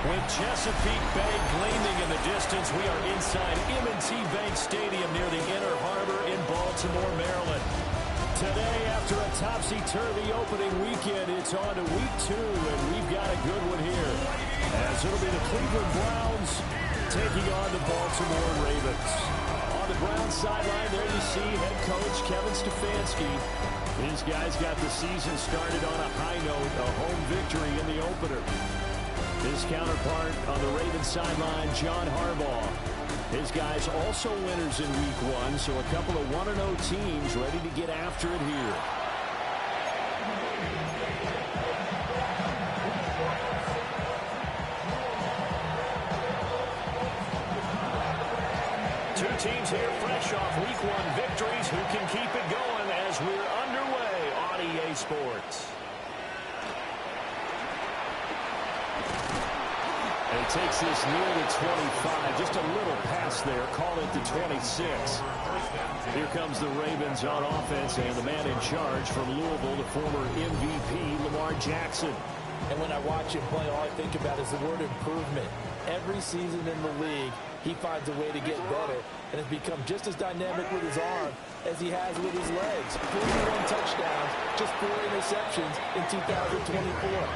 With Chesapeake Bay gleaming in the distance, we are inside M&T Bank Stadium near the Inner Harbor in Baltimore, Maryland. Today, after a topsy-turvy opening weekend, it's on to week 2, and we've got a good one here. As it'll be the Cleveland Browns taking on the Baltimore Ravens. On the Browns sideline, there you see head coach Kevin Stefanski. These guys got the season started on a high note, a home victory in the opener. His counterpart on the Ravens sideline, John Harbaugh. His guys also winners in week 1, so a couple of 1-0 teams ready to get after it here. Two teams here fresh off week 1 victories. Who can keep it going as we're underway on EA Sports? And he takes this near the 25. Just a little pass there. Call it the 26. Here comes the Ravens on offense, and the man in charge from Louisville, the former MVP, Lamar Jackson. And when I watch him play, all I think about is the word improvement. Every season in the league, he finds a way to get better and has become just as dynamic with his arm as he has with his legs. 41 touchdowns, just 4 interceptions in 2024.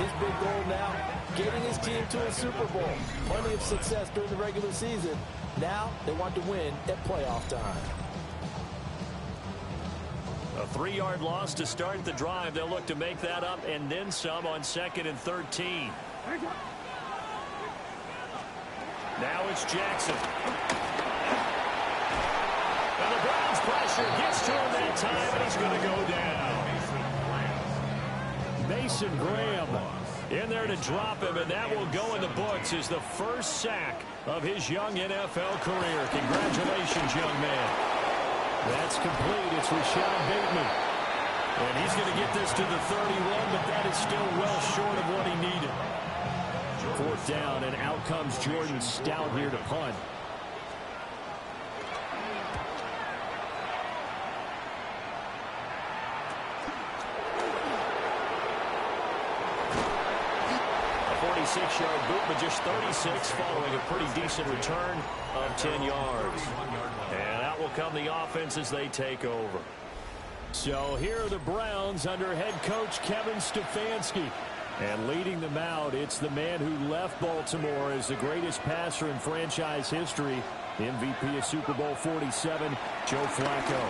His big goal now, getting his team to a Super Bowl. Plenty of success during the regular season. Now they want to win at playoff time. A 3-yard loss to start the drive. They'll look to make that up and then some on 2nd and 13. Now it's Jackson. And the Browns pressure gets to him that time, and he's going to go down. Mason Graham in there to drop him, and that will go in the books as the first sack of his young NFL career. Congratulations, young man. That's complete. It's Rashad Bateman. And he's going to get this to the 31, but that is still well short of what he needed. 4th down, and out comes Jordan Stout here to punt. A 46-yard boot, but just 36 following a pretty decent return of 10 yards. And out will come the offense as they take over. So here are the Browns under head coach Kevin Stefanski. And leading them out, it's the man who left Baltimore as the greatest passer in franchise history, MVP of Super Bowl 47, Joe Flacco.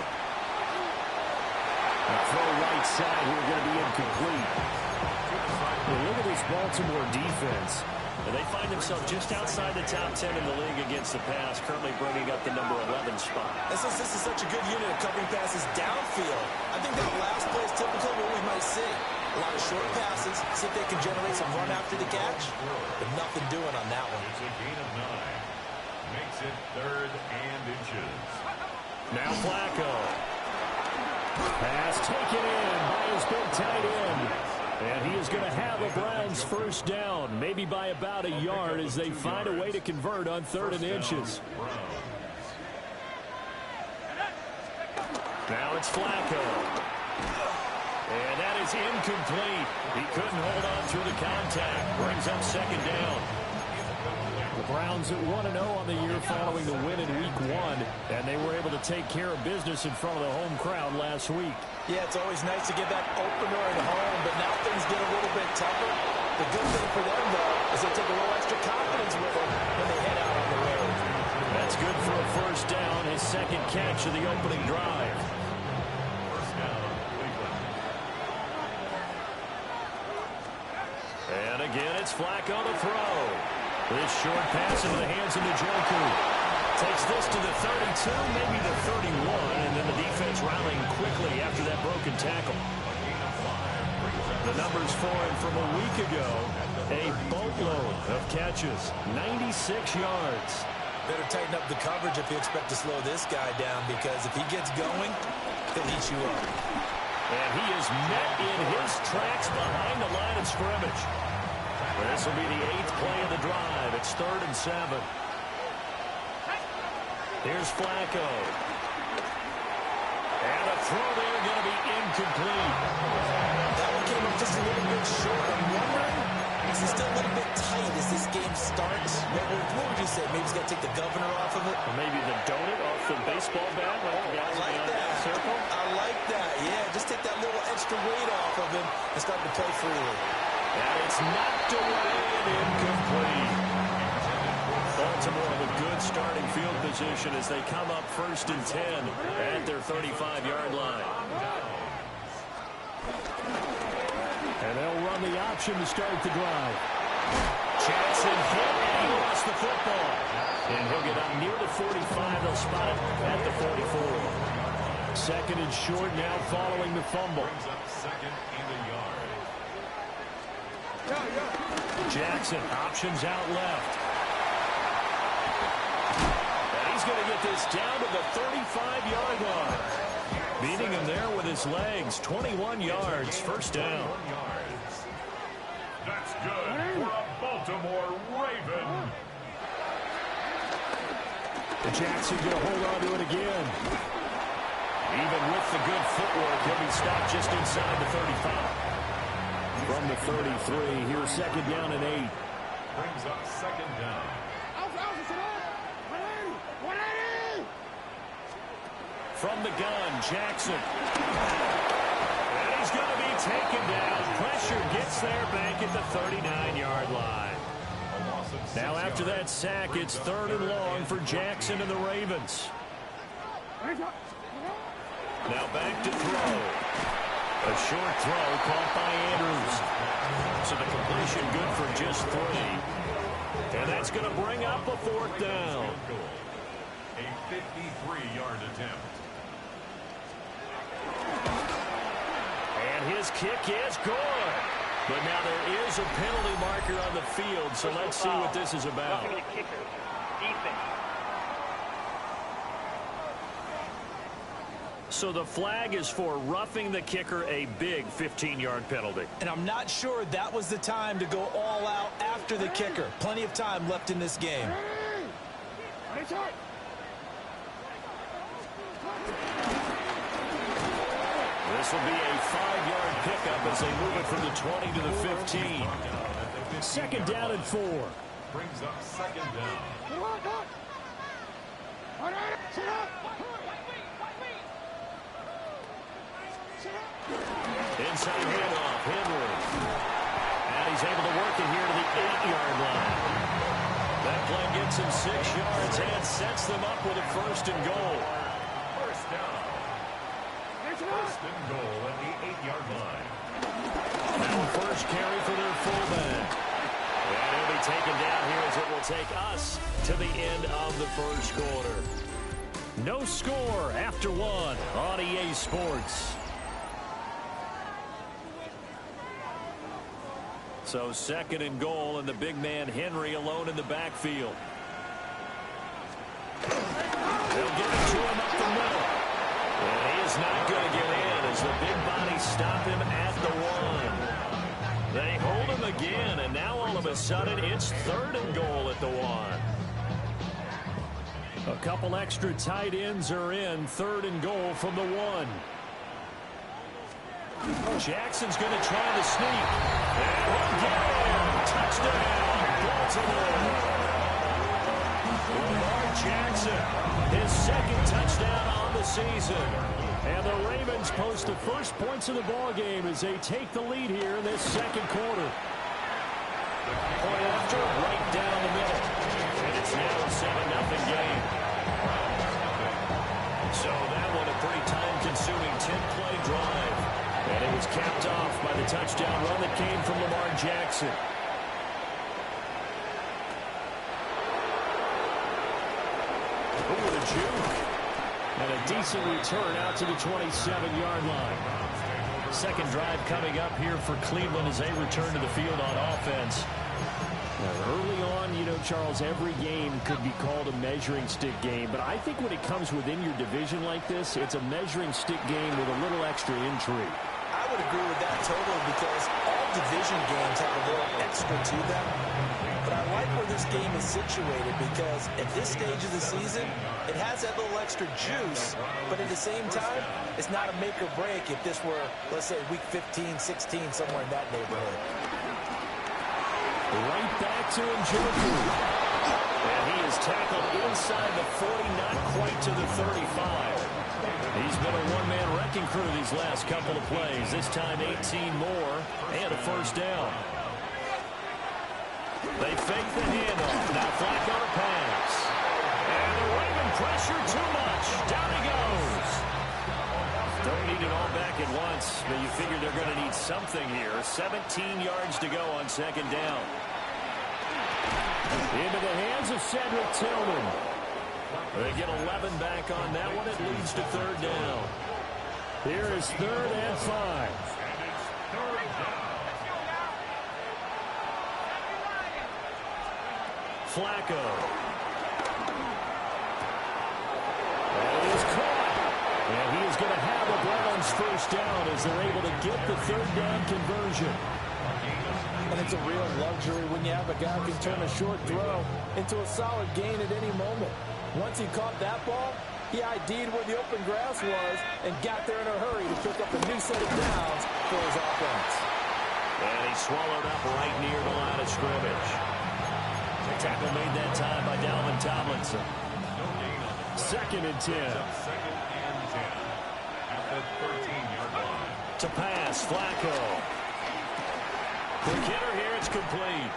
A throw right side here going to be incomplete. Well, look at this Baltimore defense. And they find themselves just outside the top 10 in the league against the pass, currently bringing up the number 11 spot. And since this is such a good unit of covering passes downfield, I think that last play is typically what we might see. A lot of short passes, see if they can generate some run after the catch, but nothing doing on that one. It's a gain of 9. Makes it 3rd and inches. Now Flacco. Pass taken in by his big tight end. And he is going to have a Browns first down, maybe by about a yard as they find a way to convert on 3rd and inches. Now it's Flacco. And that is incomplete. He couldn't hold on through the contact. Brings up 2nd down. The Browns at 1-0 on the year following the win in Week 1, and they were able to take care of business in front of the home crowd last week. Yeah, it's always nice to get that opener at home, but now things get a little bit tougher. The good thing for them, though, is they take a little extra confidence with them when they head out on the road. That's good for a first down, his 2nd catch of the opening drive. First down, Cleveland. And again, it's Flacco to throw. This short pass into the hands of Njoku. Takes this to the 32, maybe the 31, and then the defense rallying quickly after that broken tackle. The numbers for him from a week ago, a boatload of catches, 96 yards. Better tighten up the coverage if you expect to slow this guy down, because if he gets going, he'll eat you up. And he is met in his tracks behind the line of scrimmage. This will be the 8th play of the drive. It's 3rd and 7. Here's Flacco. And a throw there going to be incomplete. That one came up just a little bit short. I'm wondering, is he still a little bit tight as this game starts? What would you say? Maybe he's got to take the governor off of it? Or maybe the donut off the baseball bat. I like that. Circle. I like that. Yeah, just take that little extra weight off of him and start to play freely. And it's knocked away and incomplete. Baltimore with a good starting field position as they come up 1st and 10 at their 35-yard line. And they'll run the option to start the drive. Jackson hit, and he lost the football. And he'll get up near the 45. They'll spot it at the 44. 2nd and short now following the fumble. Brings up 2nd and a yard. Jackson, options out left. And he's going to get this down to the 35-yard line. Beating him there with his legs. 21 yards, first down. That's good for a Baltimore Raven. Jackson going to hold on to it again. Even with the good footwork, he'll be stopped just inside the 35. from the 33. Here's second down and 8. Brings up second down. From the gun, Jackson. And he's going to be taken down. Pressure gets there back at the 39-yard line. Now after that sack, it's third and long for Jackson and the Ravens. Now back to throw. A short throw caught by Andrews. So the completion good for just 3. And that's going to bring up a fourth down. A 53-yard attempt. And his kick is good. But now there is a penalty marker on the field, so let's see what this is about. So the flag is for roughing the kicker, a big 15-yard penalty. And I'm not sure that was the time to go all out after the kicker. Plenty of time left in this game. This will be a 5-yard pickup as they move it from the 20 to the 15. Second down and 4. Brings up second down. Inside handoff, Henry. And he's able to work it here to the 8-yard line. That play gets him 6 yards and sets them up with a first and goal. First down. First and goal at the 8-yard line. Now a first carry for their fullback. And he'll be taken down here as it will take us to the end of the first quarter. No score after 1 on EA Sports. So second and goal, and the big man Henry alone in the backfield. They'll give it to him up the middle. And he is not going to get in as the big bodies stop him at the 1. They hold him again, and now all of a sudden it's third and goal at the 1. A couple extra tight ends are in. Third and goal from the 1. Jackson's going to try the sneak. And again, touchdown, Baltimore. Lamar Jackson, his second touchdown on the season. And the Ravens post the first points of the ballgame as they take the lead here in this second quarter. Point after, right down the middle. And it's now a 7-0 game. So that one a pretty time-consuming 10-play drive. And it was capped off by the touchdown run that came from Lamar Jackson. Over the juke. And a decent return out to the 27-yard line. Second drive coming up here for Cleveland as they return to the field on offense. Now, early on, you know, Charles, every game could be called a measuring stick game. But I think when it comes within your division like this, it's a measuring stick game with a little extra intrigue. I would agree with that totally because all division games have a little extra to them. But I like where this game is situated because at this stage of the season, it has that little extra juice. But at the same time, it's not a make or break if this were, let's say, week 15, 16, somewhere in that neighborhood. Right back to Njoku. And he is tackled inside the 40, not quite to the 35. He's been a one-man wrecking crew these last couple of plays. This time 18 more and a first down. They fake the handoff. Now Flacco to pass. And the Raven pressure too much. Down he goes. Don't need it all back at once, but you figure they're going to need something here. 17 yards to go on second down. Into the hands of Cedric Tillman. They get 11 back on that one. It leads to third down. Here is 3rd and 5. Flacco. And it is caught. And he is going to have the Browns first down as they're able to get the third down conversion. And it's a real luxury when you have a guy who can turn a short throw into a solid gain at any moment. Once he caught that ball, he ID'd where the open grass was and got there in a hurry to pick up a new set of downs for his offense. And he he's swallowed up right near the line of scrimmage. The tackle made that time by Dalvin Tomlinson. Second and 10. Second and 10 at the 13-yard line. To pass, Flacco. Quick hitter here, it's complete.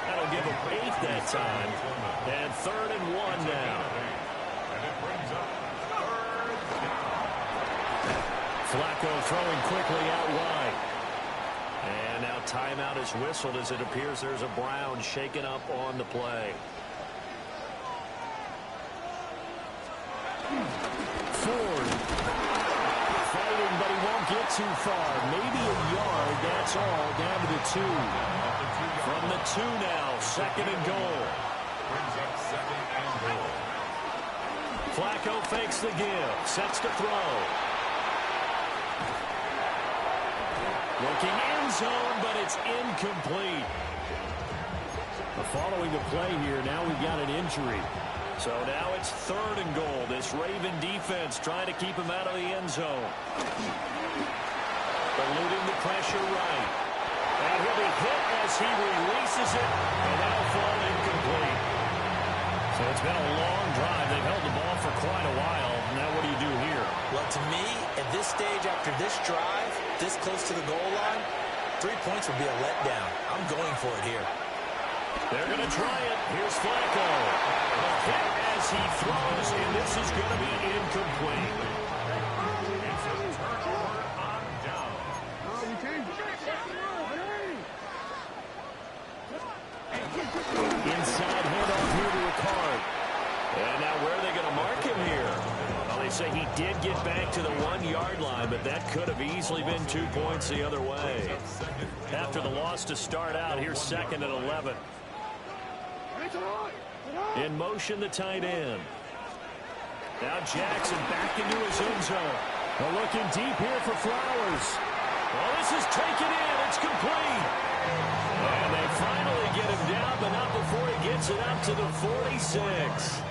That'll give him 8 that time. And 3rd and 1 now. And it brings up third down. Flacco throwing quickly out wide. And now timeout is whistled as it appears there's a Brown shaken up on the play. Ford. Fighting, but he won't get too far. Maybe a yard, that's all, down to the 2. From the 2 now, 2nd and goal. Brings up 2nd and goal. Flacco fakes the give, sets to throw. Looking end zone, but it's incomplete. Following the play here, now we've got an injury. So now it's 3rd and goal. This Raven defense trying to keep him out of the end zone. Eluding the pressure right. And he'll be hit as he releases it, and that'll fall incomplete. So it's been a long drive. They've held the ball for quite a while. Now what do you do here? Well, to me, at this stage after this drive, this close to the goal line, 3 points would be a letdown. I'm going for it here. They're going to try it. Here's Flacco. A hit as he throws, and this is going to be incomplete. It's a turnover on down. Inside handoff here to Ricard. And now where are they going to mark him here? Well, they say he did get back to the 1-yard line, but that could have easily been 2 points the other way. After the loss to start out, here's 2nd and 11. In motion, the tight end. Now Jackson back into his end zone. Well, looking deep here for Flowers. Well, this is taken in. It's complete. And they finally get him down, but not before he gets it up to the 46.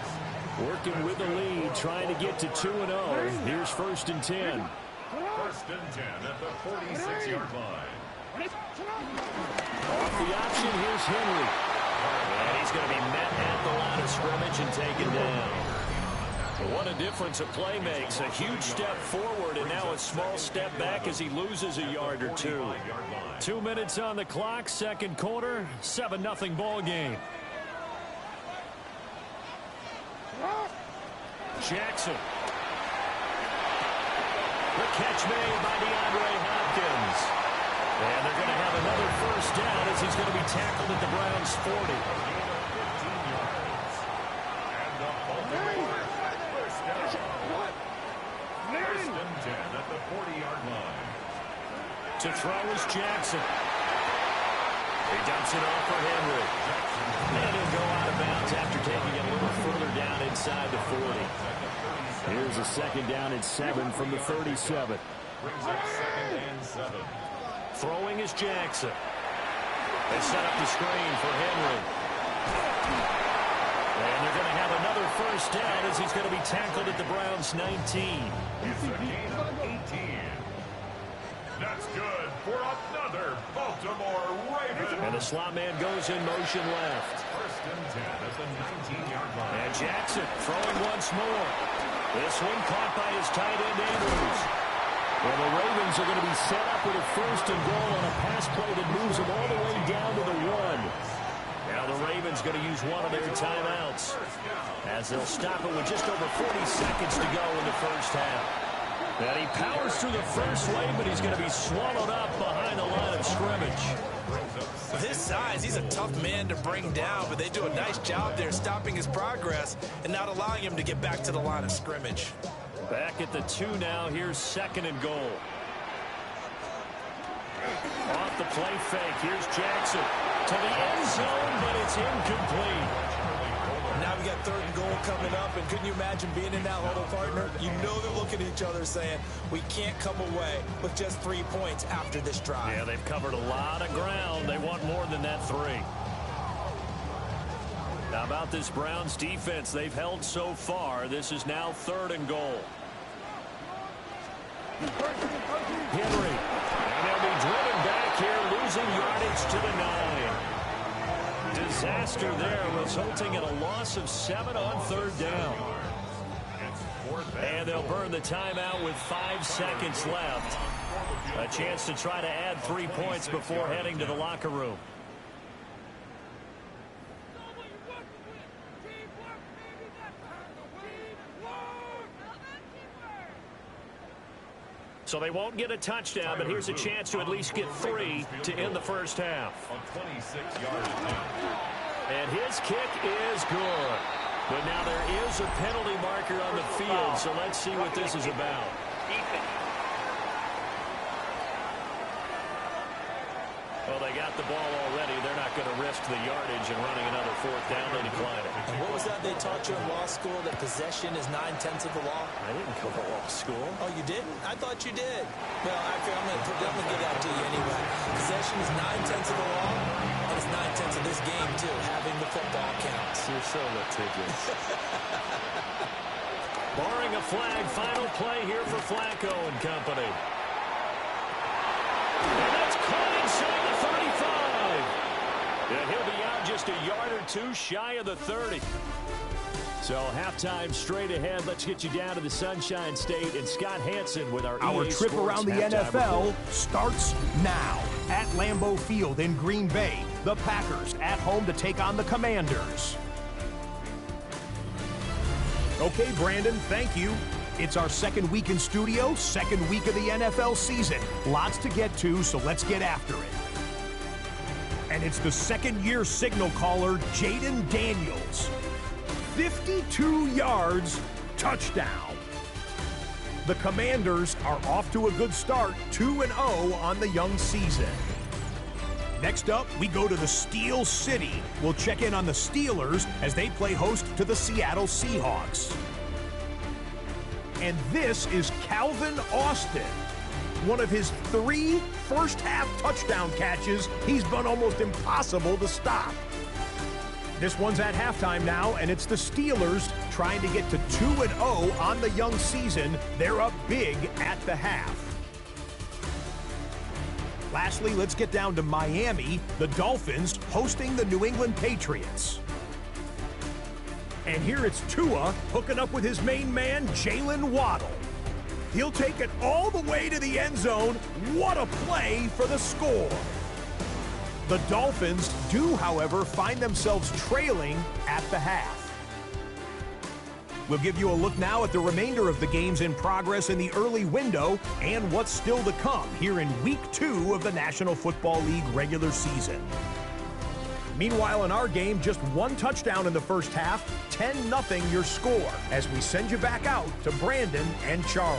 Working with the lead, trying to get to 2-0. Here's 1st and 10. 1st and 10 at the 46-yard line. Off the option, here's Henry. And he's going to be met at the line of scrimmage and taken down. What a difference a play makes. A huge step forward and now a small step back as he loses a yard or 2. 2 minutes on the clock, 2nd quarter, 7-0 ball game. Jackson. The catch made by DeAndre Hopkins. And they're going to have another 1st down as he's going to be tackled at the Browns' 40. And the Baltimore first down. 1st and 10 at the 40-yard line. To throw is Jackson. He dumps it off for Henry. And he'll go out of bounds after taking it a little further down inside the 40. Here's a 2nd down and 7 from the 37. Brings up 2nd and 7. Throwing is Jackson. They set up the screen for Henry. And they're going to have another 1st down as he's going to be tackled at the Browns' 19. It's a gain of 18. That's good for another Baltimore Raven. And the slot man goes in motion left. 1st and 10 at the 19-yard line. And Jackson throwing once more. This one caught by his tight end, Andrews. Well, the Ravens are going to be set up with a 1st and goal on a pass play that moves them all the way down to the 1. Now the Ravens going to use one of their timeouts as they'll stop it with just over 40 seconds to go in the 1st half. And he powers through the 1st wave, but he's going to be swallowed up behind the line of scrimmage. With his size, he's a tough man to bring down, but they do a nice job there stopping his progress and not allowing him to get back to the line of scrimmage. Back at the 2 now. Here's 2nd and goal. Off the play fake. Here's Jackson to the end zone, but it's incomplete. Now we got 3rd and goal coming up, and couldn't you imagine being in that huddle, partner? You know they're looking at each other saying, we can't come away with just 3 points after this drive. Yeah, they've covered a lot of ground. They want more than that 3. How about this Browns defense they've held so far? This is now 3rd and goal. Henry, and they'll be driven back losing yardage to the 9. Disaster there, resulting in a loss of 7 on third down. And they'll burn the timeout with 5 seconds left. A chance to try to add 3 points before heading to the locker room. So they won't get a touchdown, but here's a chance to at least get 3 to end the first half. And his kick is good. But now there is a penalty marker on the field, so let's see what this is about. Well, they got the ball already. They're not going to risk the yardage and running another fourth down. They decline it. And what was that they taught you in law school, that possession is 9/10 of the law? I didn't go to law school. Oh, you didn't? I thought you did. Well, actually, I'm going to give that to you anyway. Possession is 9/10 of the law, and it's 9/10 of this game, too. Having the football counts. You're so litigious. Barring a flag, final play here for Flacco and company. And that's caught inside the 35. And he'll be out just a yard or two shy of the 30. So halftime straight ahead. Let's get you down to the Sunshine State and Scott Hansen with our Our EA trip Sports around the NFL report starts now at Lambeau Field in Green Bay. The Packers at home to take on the Commanders. Okay, Brandon, thank you. It's our second week in studio, second week of the NFL season. Lots to get to, so let's get after it. And it's the second-year signal caller, Jaden Daniels. 52 yards, touchdown. The Commanders are off to a good start, 2-0 on the young season. Next up, we go to the Steel City. We'll check in on the Steelers as they play host to the Seattle Seahawks. And this is Calvin Austin. One of his 3 first-half touchdown catches. He's been almost impossible to stop. This one's at halftime now, and it's the Steelers trying to get to 2-0 on the young season. They're up big at the half. Lastly, let's get down to Miami. The Dolphins hosting the New England Patriots. And here it's Tua hooking up with his main man, Jalen Waddle. He'll take it all the way to the end zone. What a play for the score. The Dolphins do, however, find themselves trailing at the half. We'll give you a look now at the remainder of the games in progress in the early window and what's still to come here in Week 2 of the National Football League regular season. Meanwhile, in our game, just 1 touchdown in the first half, 10-0 your score, as we send you back out to Brandon and Charles.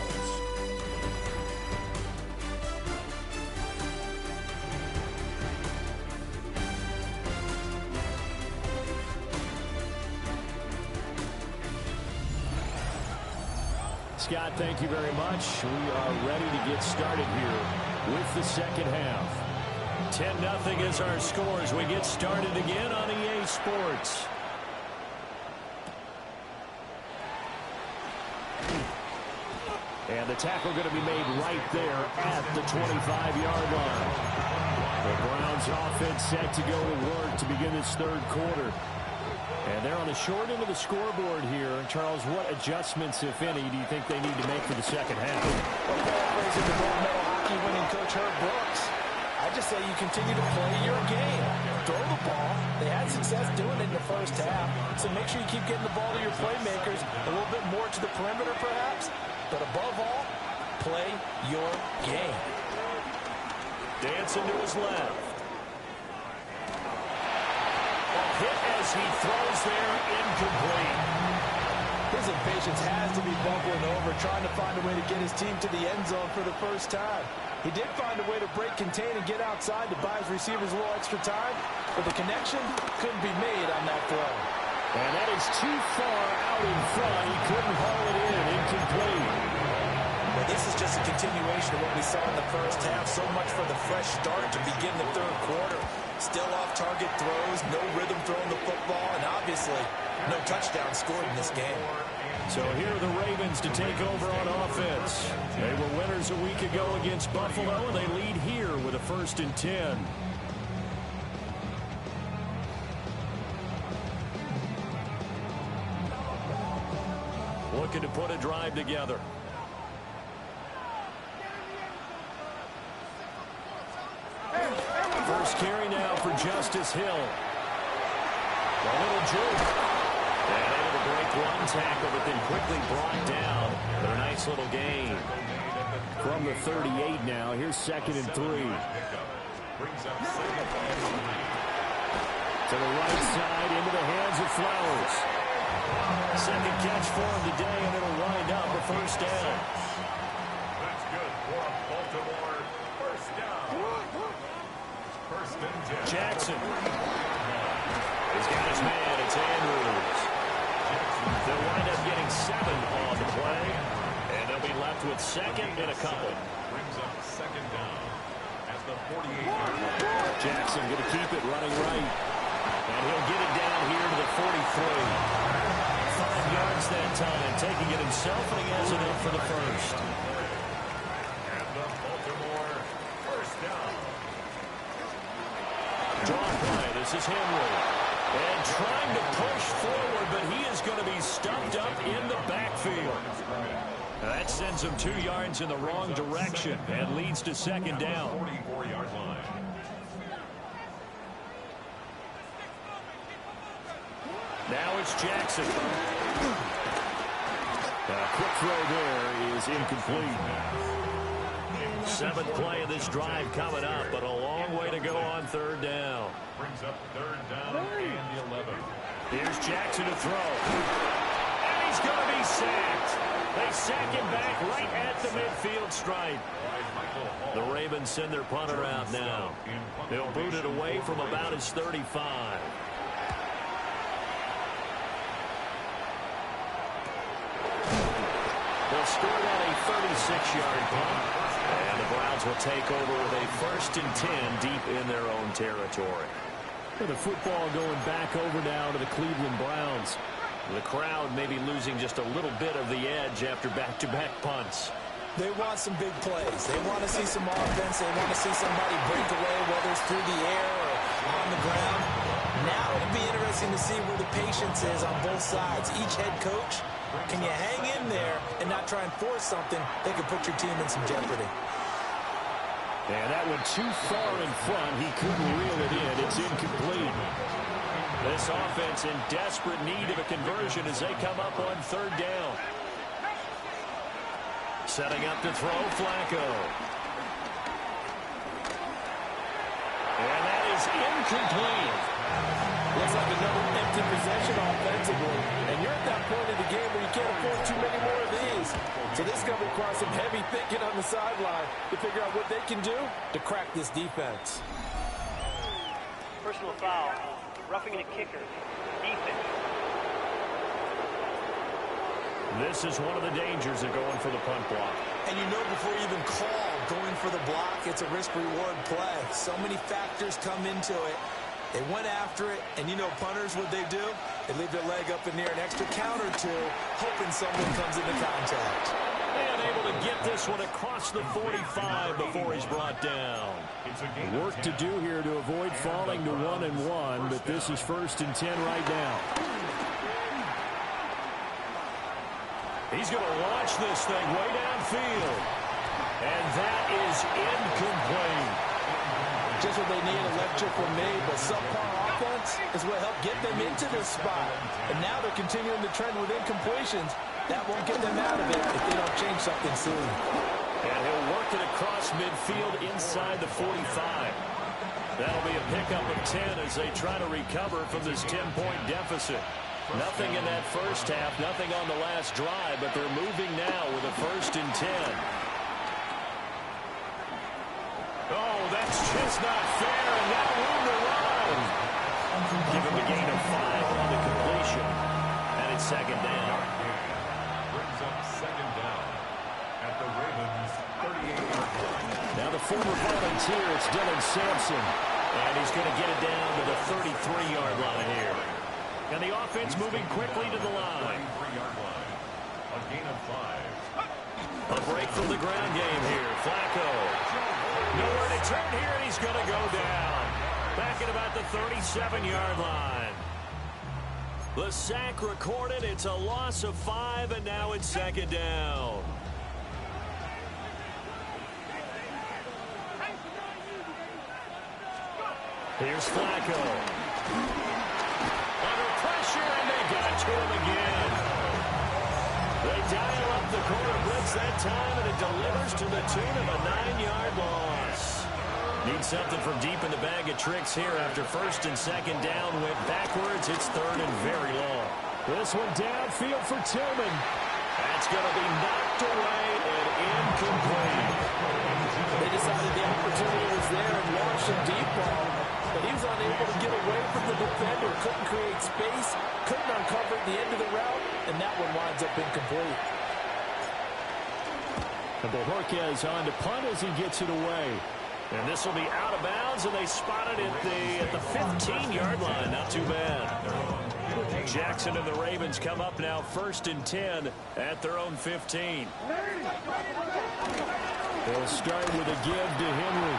Scott, thank you very much. We are ready to get started here with the second half. 10-0 is our score as we get started again on EA Sports. And the tackle going to be made right there at the 25-yard line. The Browns offense set to go to work to begin this third quarter. And they're on the short end of the scoreboard here. Charles, what adjustments, if any, do you think they need to make for the second half? Well, paraphrasing the gold medal hockey winning coach Herb Brooks, I just say you continue to play your game. Throw the ball. They had success doing it in the first half. So make sure you keep getting the ball to your playmakers, a little bit more to the perimeter perhaps. But above all, play your game. Dancing to his left. Hit as he throws there, incomplete. His impatience has to be bubbling over, trying to find a way to get his team to the end zone for the first time. He did find a way to break, contain, and get outside to buy his receivers a little extra time, but the connection couldn't be made on that throw. And that is too far out in front. He couldn't haul it in, incomplete. Well, this is just a continuation of what we saw in the first half. So much for the fresh start to begin the third quarter. Still off-target throws, no rhythm throwing the football, and obviously no touchdown scored in this game. So here are the Ravens to take over on offense. They were winners a week ago against Buffalo, and they lead here with a 1st and 10. Looking to put a drive together. First carry now for Justice Hill. A little juke. And able to break one tackle, but then quickly brought down. But a nice little gain. From the 38 now, here's 2nd and 3. To the right side, into the hands of Flowers. Second catch for him today, and it'll wind up a 1st down. That's good for a Baltimore 1st down. 1st and 10. Jackson. He's got his man. It's Andrews. They'll wind up getting 7 on the play, and they'll be left with 2nd and a couple. Brings up 2nd down at the 48-yard line. Jackson going to keep it running right, and he'll get it down here to the 43. 5 yards that time, taking it himself, and he has it up for the 1st. And the Baltimore 1st down. Draw play. This is Henry. And trying to push forward, but he is going to be stuffed up in the backfield. That sends him 2 yards in the wrong direction and leads to 2nd down. 44-yard line. Now it's Jackson. A quick throw there is incomplete. 7th play of this drive coming up, but a long way to go on 3rd down. Brings up 3rd down and 11. Here's Jackson to throw. And he's going to be sacked. They sack him back right at the midfield stripe. The Ravens send their punter out now. They'll boot it away from about his 35. They'll score that a 36-yard punt. And the Browns will take over with a 1st and 10 deep in their own territory. With the football going back over now to the Cleveland Browns. The crowd maybe losing just a little bit of the edge after back-to-back punts. They want some big plays. They want to see some offense. They want to see somebody break away, whether it's through the air or on the ground. Now it'll be interesting to see where the patience is on both sides. Each head coach, can you hang in there and not try and force something that could put your team in some jeopardy? And that went too far in front. He couldn't reel it in. It's incomplete. This offense in desperate need of a conversion as they come up on 3rd down. Setting up to throw, Flacco. And that is incomplete. Looks like another empty possession offensively. And you're at that point in the game where you can't afford too many more of these. So this is going to require some heavy thinking on the sideline to figure out what they can do to crack this defense. Personal foul. Roughing the kicker. Defense. This is one of the dangers of going for the punt block. And you know before you even call going for the block, it's a risk-reward play. So many factors come into it. They went after it, and you know punters, what they do? They leave their leg up in the air an extra count or two, hoping someone comes into contact. And able to get this one across the 45 before he's brought down. Work to do here to avoid falling to 1-1, but this is 1st and 10 right now. He's going to launch this thing way downfield. And that is incomplete. Just what they need, a lecture from me, but subpar offense is what helped get them into this spot. And now they're continuing the trend with incompletions. That won't get them out of it if they don't change something soon. And he'll work it across midfield inside the 45. That'll be a pickup of 10 as they try to recover from this 10-point deficit. Nothing in that first half, nothing on the last drive, but they're moving now with a 1st and 10. Oh, that's just not fair, and now room to run. Give him a gain of 5 on the completion, and it's 2nd down. Brings up 2nd down at the Ravens 38-yard line. Now the former volunteer, it's Dylan Sampson. And he's going to get it down to the 33-yard line here. And the offense moving quickly to the line. 33-yard line. A gain of 5. A break from the ground game here. Flacco. Nowhere to turn here, and he's going to go down. Back at about the 37-yard line. The sack recorded. It's a loss of 5, and now it's second down. Here's Flacco. Under pressure, and they got to him again. They dial up the corner blitz that time, and it delivers to the tune of a 9-yard loss. Need something from deep in the bag of tricks here after first and second down went backwards. It's third and very long. This one downfield for Tillman. That's going to be knocked away and incomplete. They decided the opportunity was there and launched a deep ball, but he was unable to get away from the defender. Couldn't create space, couldn't uncover at the end of the route, and that one winds up incomplete. And Bojorquez on to punt as he gets it away. And this will be out of bounds, and they spot it at the 15-yard line. Not too bad. Jackson and the Ravens come up now first and 10 at their own 15. They'll start with a give to Henry.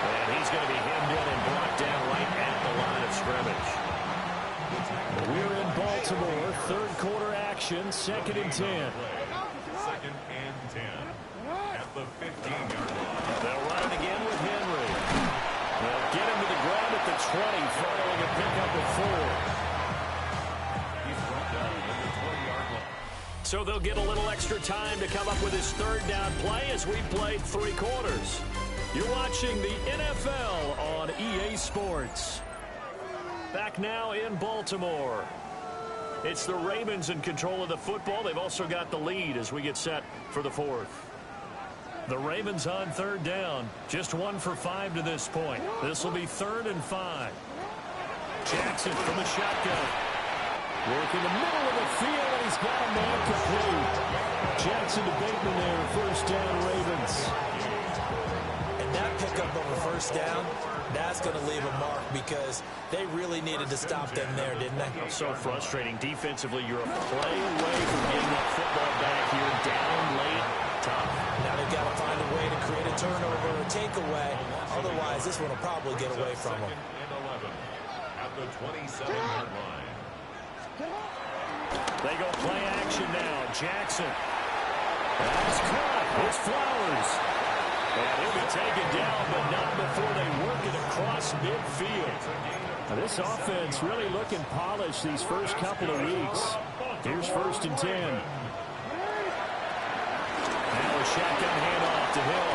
And he's going to be hemmed in and brought down right at the line of scrimmage. We're in Baltimore. Third quarter action, second and 10. Second and 10. At the 15-yard line. They'll run it again with Henry. They'll get him to the ground at the 20, following a pickup of 4. He's brought down at the 20-yard line. So they'll get a little extra time to come up with his third down play as we played 3 quarters. You're watching the NFL on EA Sports. Back now in Baltimore. It's the Ravens in control of the football. They've also got the lead as we get set for the 4th. The Ravens on third down. Just 1 for 5 to this point. This will be 3rd and 5. Jackson from the shotgun. Work in the middle of the field, and he's got a man complete. Jackson to Bateman there, first down Ravens. And that pickup of a first down, that's going to leave a mark because they really needed to stop them there, didn't they? So frustrating. Defensively, you're a play away from getting that football back here. Down late, tough. Now they've got to find a way to create a turnover or takeaway. Otherwise, this one will probably get away from them. Second and 11. At the 27-yard line. They go play action now. Jackson. That's caught. It's Flowers. And he'll be taken down, but not before they work it across midfield. Now, this offense really looking polished these first couple of weeks. Here's first and 10. Now a shotgun handoff to Hill.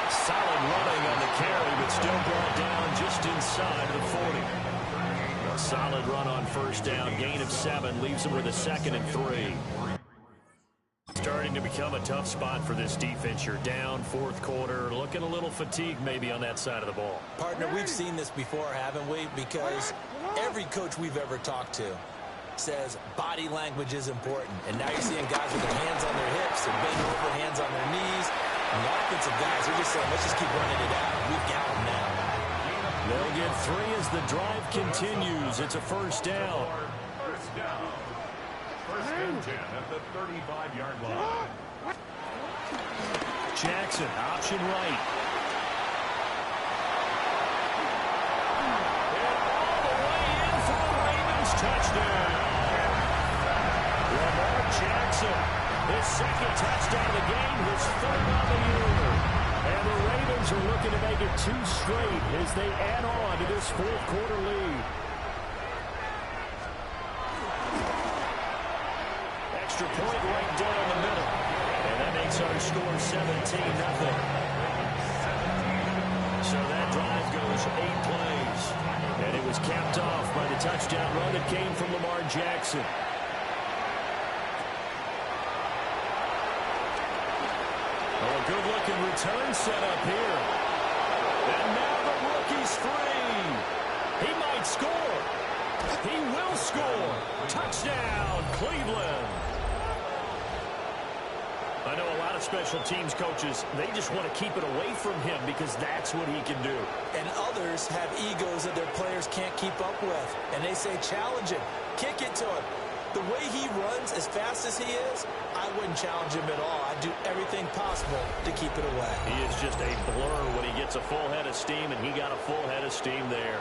Solid running on the carry, but still brought down just inside the 40. A solid run on first down. Gain of 7 leaves them with a 2nd and 3. Starting to become a tough spot for this defense. You're down 4th quarter. Looking a little fatigued maybe on that side of the ball. Partner, we've seen this before, haven't we? Because every coach we've ever talked to says body language is important. And now you're seeing guys with their hands on their hips and bending over, hands on their knees. And the offensive guys are just saying, let's just keep running it out. We've got them now. They'll get 3 as the drive continues. It's a first down. First down. First and 10 at the 35-yard line. Jackson, option right. And all the way in for the Ravens touchdown. Lamar Jackson, his 2nd touchdown of the game, his 3rd on the year. And the Ravens are looking to make it 2 straight as they add on to this 4th quarter lead. Extra point right down the middle. And that makes our score 17-0. So that drive goes 8 plays. And it was capped off by the touchdown run that came from Lamar Jackson. Oh, a good-looking return set up here. And now the rookie's free. He might score. He will score. Touchdown, Cleveland. I know a lot of special teams coaches, they just want to keep it away from him because that's what he can do. And others have egos that their players can't keep up with. And they say, challenge him, kick it to him. The way he runs as fast as he is, I wouldn't challenge him at all. I'd do everything possible to keep it away. He is just a blur when he gets a full head of steam, and he got a full head of steam there.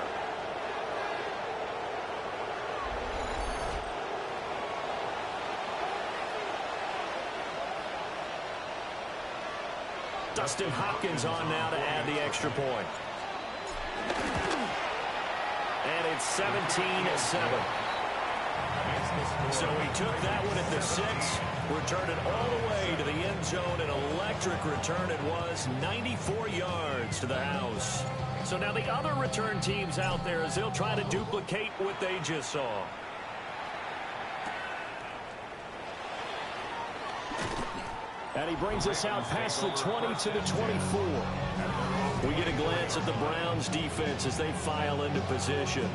Dustin Hopkins on now to add the extra point. And it's 17-7. So he took that one at the 6, returned it all the way to the end zone. An electric return it was, 94 yards to the house. So now the other return teams out there, as they'll try to duplicate what they just saw. And he brings us out past the 20 to the 24. We get a glance at the Browns defense as they file into position.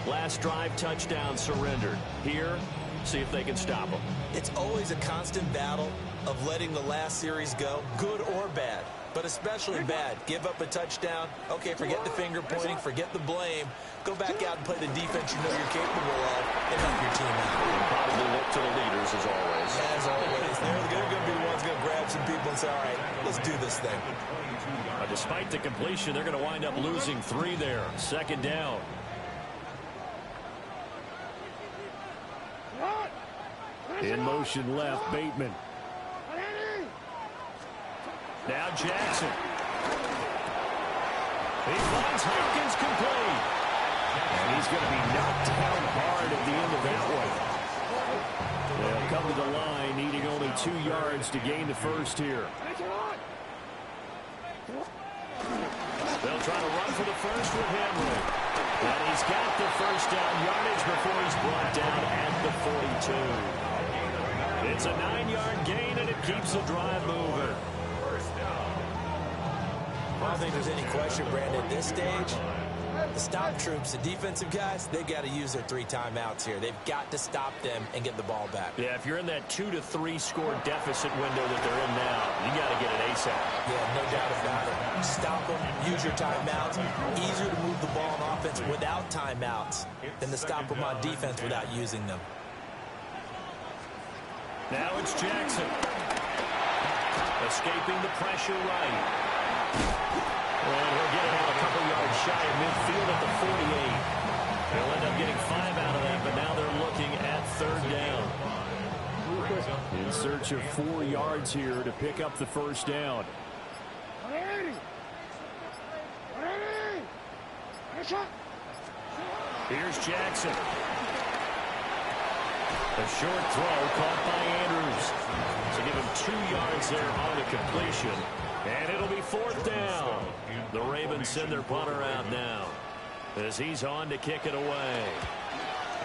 Last drive, touchdown surrendered. Here, see if they can stop them. It's always a constant battle of letting the last series go, good or bad, but especially bad. Give up a touchdown. Okay, forget the finger pointing, forget the blame. Go back out and play the defense you know you're capable of and help your team out. And probably look to the leaders as always. As always. They're going to be the ones going to grab some people and say, all right, let's do this thing. Despite the completion, they're going to wind up losing 3 there. Second down. In motion left, Bateman. Now Jackson. He finds Hopkins complete. And he's going to be knocked down hard at the end of that one. They'll come to the line, needing only 2 yards to gain the first here. They'll try to run for the first with Henry. And he's got the first down yardage before he's brought down at the 42. It's a 9-yard gain, and it keeps the drive moving. I don't think there's any question, Brandon, at this stage, the stop troops, the defensive guys, they've got to use their 3 timeouts here. They've got to stop them and get the ball back. Yeah, if you're in that 2 to 3 score deficit window that they're in now, you got to get it ASAP. Yeah, no doubt about it. Stop them, use your timeouts. Easier to move the ball on offense without timeouts than to stop them on defense without using them. Now it's Jackson. Escaping the pressure right. And he'll get it out a couple yards shy of midfield at the 48. They'll end up getting 5 out of that, but now they're looking at 3rd down. In search of 4 yards here to pick up the first down. Here's Jackson. A short throw caught by Andrews. So give him 2 yards there on the completion. And it'll be 4th down. The Ravens send their punter out now as he's on to kick it away.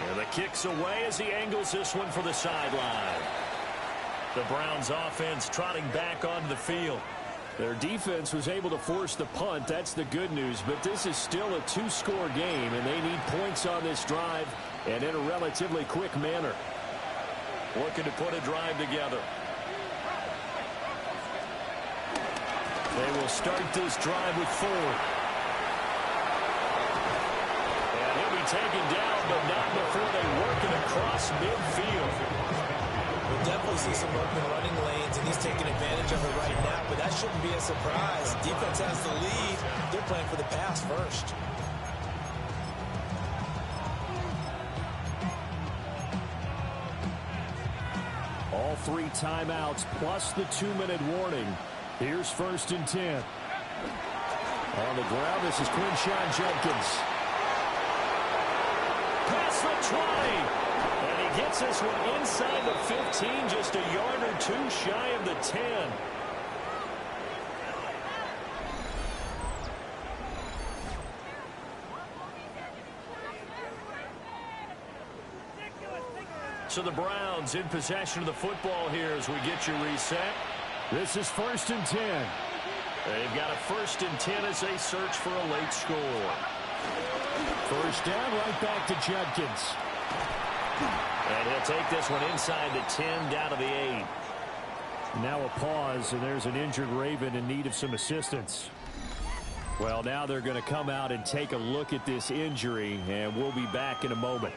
And the kick's away as he angles this one for the sideline. The Browns offense trotting back onto the field. Their defense was able to force the punt. That's the good news. But this is still a 2-score game, and they need points on this drive and in a relatively quick manner. Looking to put a drive together. They will start this drive with 4. And he'll be taken down, but not before they work it across midfield. We'll definitely see some open running lanes, and he's taking advantage of it right now, but that shouldn't be a surprise. Defense has the lead. They're playing for the pass first. All 3 timeouts plus the 2-minute warning. Here's 1st and 10. On the ground, this is Quinshon Judkins. Past the 20. And he gets this one inside the 15, just a yard or 2 shy of the 10. So the Browns in possession of the football here as we get you reset. This is 1st and 10. They've got a 1st and 10 as they search for a late score. First down, right back to Judkins. And he'll take this one inside the 10, down to the 8. Now a pause, and there's an injured Raven in need of some assistance. Well, now they're going to come out and take a look at this injury, and we'll be back in a moment.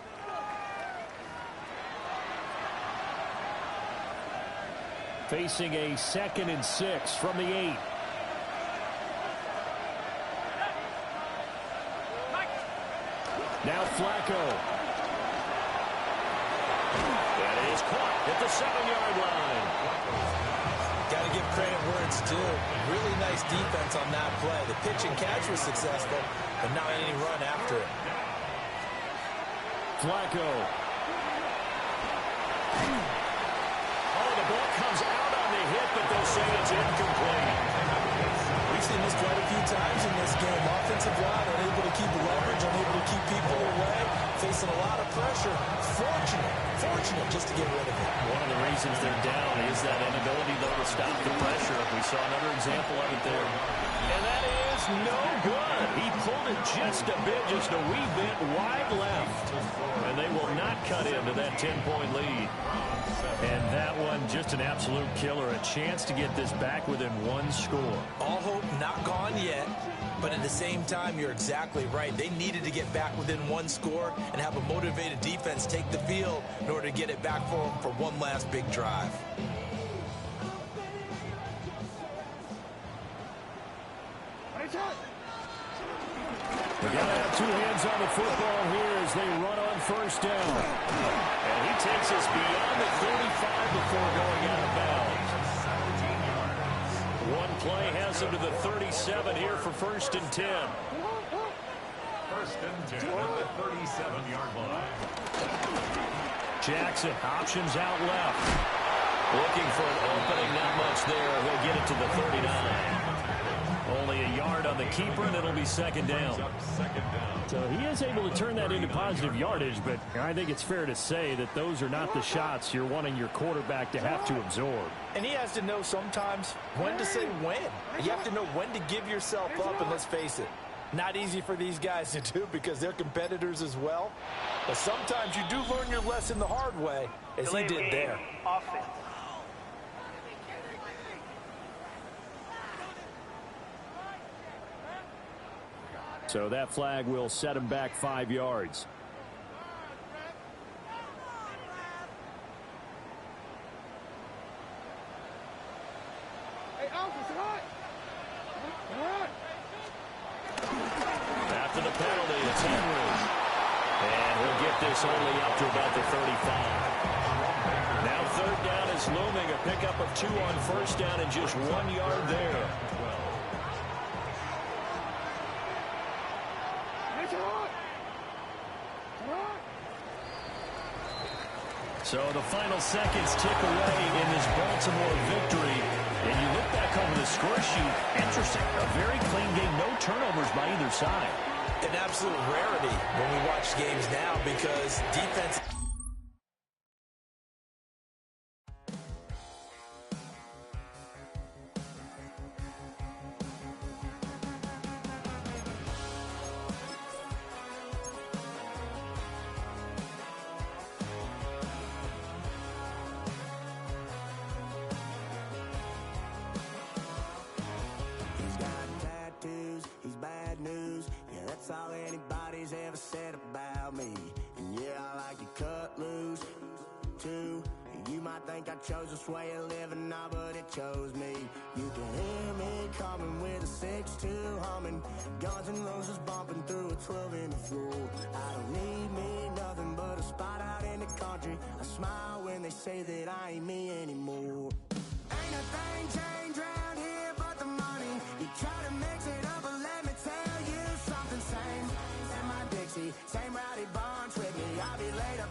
Facing a 2nd and 6 from the 8. Now Flacco. That is caught at the 7-yard line. Got to give credit where it's due. Really nice defense on that play. The pitch and catch was successful, but not any run after it. Flacco. Oh, the ball comes out on the hit, but they'll say it's incomplete. We've seen this quite a few times in this game. Offensive line unable to keep leverage, unable to keep people away, facing a lot of pressure. Fortunate just to get rid of it. One of the reasons they're down is that inability, though, to stop the pressure. We saw another example of it there. And that is no good. He pulled it just a bit, just a wee bit wide left. And they will not cut into that 10-point lead. And that one, just an absolute killer. A chance to get this back within 1 score. All hope not gone yet, but at the same time, you're exactly right. They needed to get back within 1 score and have a motivated defense take the field in order to get it back for them for one last big drive. They got to have 2 hands on the football here as they run on 1st down. And he takes us beyond the 35 before going out of bounds. One play has him to the 37 here for 1st and 10. 1st and 10 at the 37-yard line. Jackson, options out left. Looking for an opening, not much there. He'll get it to the 39. Only a yard on the keeper, and it'll be 2nd down. So he is able to turn that into positive yardage, but I think it's fair to say that those are not the shots you're wanting your quarterback to have to absorb. And he has to know sometimes when to say when. You have to know when to give yourself up, and let's face it, not easy for these guys to do because they're competitors as well. But sometimes you do learn your lesson the hard way, as he did there. Offense. So that flag will set him back 5 yards. After the penalty, it's Henry. And he'll get this only up to about the 35. Now 3rd down is looming. A pickup of 2 on 1st down and just 1 yard there. So the final seconds tick away in this Baltimore victory. And you look back over the score sheet, interesting. A very clean game, no turnovers by either side. An absolute rarity when we watch games now because defense... That's all anybody's ever said about me. And yeah, I like you cut loose, too. You might think I chose this way of living now, but it chose me. You can hear me coming with a 6-2 humming. Guns and Roses bumping through a 12 in the floor. I don't need me nothing but a spot out in the country. I smile when they say that I ain't me anymore. Ain't a thing changed around here but the money. You try to mix it up, but let me tell you something. Same my Dixie, same rowdy bunch with me. I'll be laid up